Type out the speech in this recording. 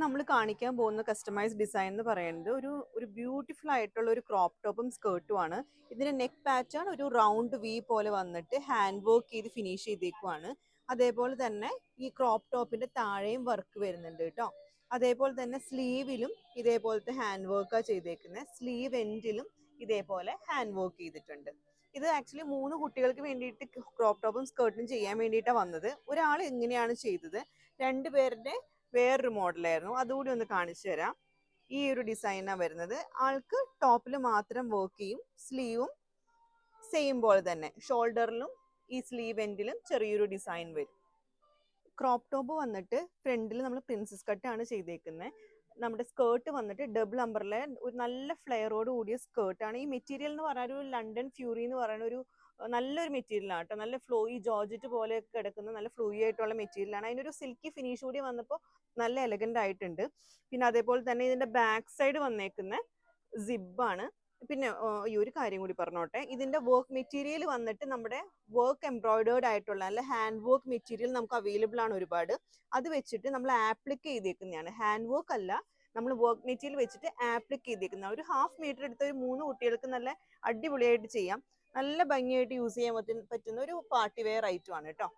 നമ്മൾ കാണിക്കാൻ പോകുന്ന കസ്റ്റമൈസ് ഡിസൈൻ എന്ന് പറയുന്നത് ഒരു ബ്യൂട്ടിഫുൾ ആയിട്ടുള്ള ഒരു ക്രോപ്പ് ടോപ്പും സ്കേർട്ടും ആണ്. ഇതിന്റെ നെക്ക് പാറ്റേൺ ഒരു റൗണ്ട് വി പോലെ വന്നിട്ട് ഹാൻഡ് വർക്ക് ചെയ്ത് ഫിനിഷ് ചെയ്തേക്കുവാണ്. അതേപോലെ തന്നെ ഈ ക്രോപ്പ് ടോപ്പിന്റെ താഴെയും വർക്ക് വരുന്നുണ്ട് കേട്ടോ. അതേപോലെ തന്നെ സ്ലീവിലും ഇതേപോലത്തെ ഹാൻഡ് വർക്കാ ചെയ്തേക്കുന്നത്. സ്ലീവ് എൻഡിലും ഇതേപോലെ ഹാൻഡ് വർക്ക് ചെയ്തിട്ടുണ്ട്. ഇത് ആക്ച്വലി 3 കുട്ടികൾക്ക് വേണ്ടിയിട്ട് ക്രോപ്പ് ടോപ്പും സ്കേർട്ടും ചെയ്യാൻ വേണ്ടിയിട്ടാണ് വന്നത്. ഒരാൾ എങ്ങനെയാണ് ചെയ്തത്, 2 പേരുടെ വേറൊരു മോഡലായിരുന്നു. അതുകൂടി ഒന്ന് കാണിച്ചു തരാം. ഈ ഒരു ഡിസൈനാണ് വരുന്നത്. ആൾക്ക് ടോപ്പിൽ മാത്രം വർക്ക് ചെയ്യും, സ്ലീവും സെയിം പോലെ തന്നെ, ഷോൾഡറിലും ഈ സ്ലീവ് എൻഡിലും ചെറിയൊരു ഡിസൈൻ വരും. ക്രോപ്പ് ടോപ്പ് വന്നിട്ട് ഫ്രണ്ടിൽ നമ്മൾ പ്രിൻസസ് കട്ടാണ് ചെയ്തേക്കുന്നത്. നമ്മുടെ സ്കേർട്ട് വന്നിട്ട് ഡബിൾ അംബ്രല, ഒരു നല്ല ഫ്ലെയറോട് കൂടിയ സ്കേർട്ടാണ്. ഈ മെറ്റീരിയൽ എന്ന് പറഞ്ഞാൽ ഒരു ലണ്ടൻ ഫ്യൂറി എന്ന് പറയുന്ന ഒരു നല്ലൊരു മെറ്റീരിയലാണ് കേട്ടോ. നല്ല ഫ്ലോയി ജോർജറ്റ് പോലെ കിടക്കുന്ന നല്ല ഫ്ലോയി ആയിട്ടുള്ള മെറ്റീരിയലാണ്. അതിനൊരു സിൽക്കി ഫിനിഷ് കൂടി വന്നപ്പോൾ നല്ല എലഗന്റ് ആയിട്ടുണ്ട്. പിന്നെ അതേപോലെ തന്നെ ഇതിന്റെ ബാക്ക് സൈഡ് വന്നേക്കുന്ന സിബാണ്. പിന്നെ ഈ ഒരു കാര്യം കൂടി പറഞ്ഞോട്ടെ, ഇതിന്റെ വർക്ക് മെറ്റീരിയൽ വന്നിട്ട് നമ്മുടെ വർക്ക് എംബ്രോയിഡേർഡ് ആയിട്ടുള്ള നല്ല ഹാൻഡ് വർക്ക് മെറ്റീരിയൽ നമുക്ക് അവൈലബിൾ ആണ് ഒരുപാട്. അത് വെച്ചിട്ട് നമ്മൾ ആപ്ലിക്ക് ചെയ്തേക്കുന്നതാണ്, ഹാൻഡ് വർക്ക് അല്ല, നമ്മൾ വർക്ക് മെറ്റീരിയൽ വെച്ചിട്ട് ആപ്ലിക്ക് ചെയ്തേക്കുന്ന. ഒരു 1/2 മീറ്റർ എടുത്ത ഒരു 3 കുട്ടികൾക്ക് നല്ല അടിപൊളിയായിട്ട് ചെയ്യാം. നല്ല ഭംഗിയായിട്ട് യൂസ് ചെയ്യാൻ പറ്റുന്ന ഒരു പാർട്ടി വെയർ ഐറ്റം ആണ് കേട്ടോ.